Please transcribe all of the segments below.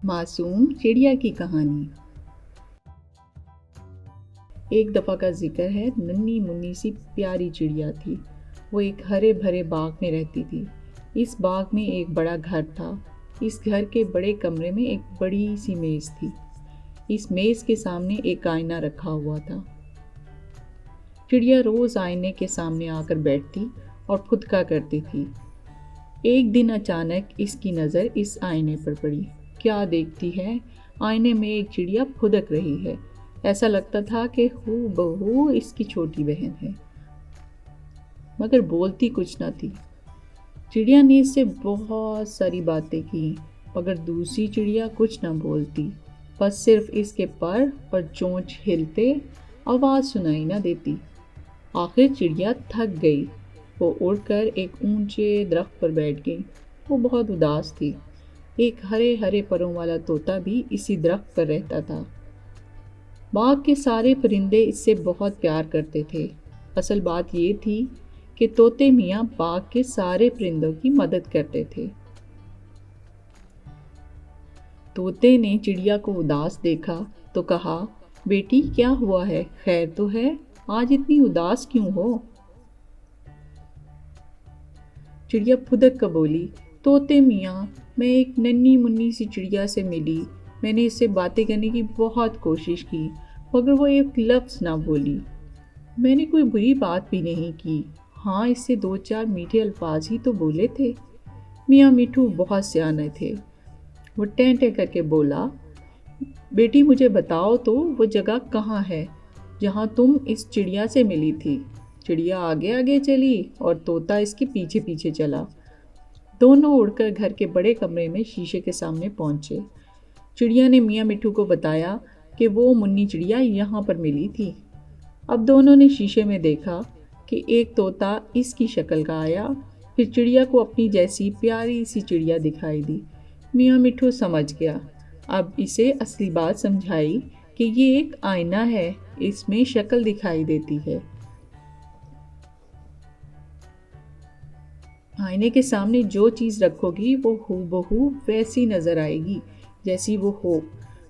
मासूम चिड़िया की कहानी। एक दफ़ा का जिक्र है, नन्ही मुन्नी सी प्यारी चिड़िया थी। वो एक हरे भरे बाग में रहती थी। इस बाग में एक बड़ा घर था। इस घर के बड़े कमरे में एक बड़ी सी मेज़ थी। इस मेज़ के सामने एक आईना रखा हुआ था। चिड़िया रोज़ आईने के सामने आकर बैठती और फुदका करती थी। एक दिन अचानक इसकी नज़र इस आईने पर पड़ी। क्या देखती है, आईने में एक चिड़िया फुदक रही है। ऐसा लगता था कि हूबहू इसकी छोटी बहन है, मगर बोलती कुछ न थी। चिड़िया ने इससे बहुत सारी बातें की, मगर दूसरी चिड़िया कुछ न बोलती। बस सिर्फ इसके पर और चोंच हिलते, आवाज़ सुनाई न देती। आखिर चिड़िया थक गई। वो उड़कर एक ऊंचे दरख्त पर बैठ गई। वो बहुत उदास थी। एक हरे हरे परों वाला तोता भी इसी दरख्त पर रहता था। बाग के सारे परिंदे इससे बहुत प्यार करते थे। असल बात ये थी कि तोते मियाँ बाग के सारे परिंदों की मदद करते थे। तोते ने चिड़िया को उदास देखा तो कहा, बेटी क्या हुआ है, खैर तो है, आज इतनी उदास क्यों हो? चिड़िया फुदक कर बोली, तोते मियाँ, मैं एक नन्ही मुन्नी सी चिड़िया से मिली। मैंने इससे बातें करने की बहुत कोशिश की, मगर वो एक लफ्ज़ ना बोली। मैंने कोई बुरी बात भी नहीं की। हाँ, इससे 2-4 मीठे अल्फाज ही तो बोले थे। मियाँ मिठू बहुत सियाने थे। वो टें टें करके बोला, बेटी मुझे बताओ तो वो जगह कहाँ है जहाँ तुम इस चिड़िया से मिली थी? चिड़िया आगे आगे चली और तोता इसके पीछे पीछे चला। दोनों उड़कर घर के बड़े कमरे में शीशे के सामने पहुंचे। चिड़िया ने मियाँ मिट्ठू को बताया कि वो मुन्नी चिड़िया यहाँ पर मिली थी। अब दोनों ने शीशे में देखा कि एक तोता इसकी शक्ल का आया। फिर चिड़िया को अपनी जैसी प्यारी सी चिड़िया दिखाई दी। मियाँ मिट्ठू समझ गया। अब इसे असली बात समझाई कि ये एक आईना है, इसमें शक्ल दिखाई देती है। आईने के सामने जो चीज़ रखोगी वो हूबहू वैसी नज़र आएगी जैसी वो हो।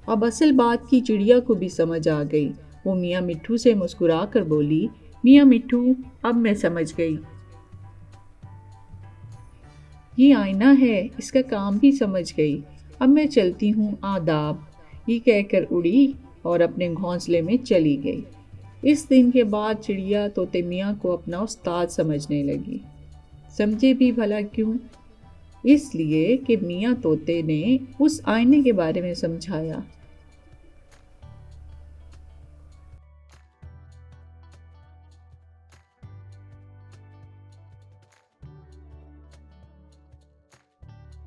अब असल बात की चिड़िया को भी समझ आ गई। वो मियाँ मिट्ठू से मुस्कुरा कर बोली, मियाँ मिट्ठू, अब मैं समझ गई। ये आईना है, इसका काम भी समझ गई। अब मैं चलती हूँ, आदाब। ये कहकर उड़ी और अपने घोंसले में चली गई। इस दिन के बाद चिड़िया तोते मियाँ को अपना उस्ताद समझने लगी। समझे भी भला क्यों? इसलिए कि मियाँ तोते ने उस आईने के बारे में समझाया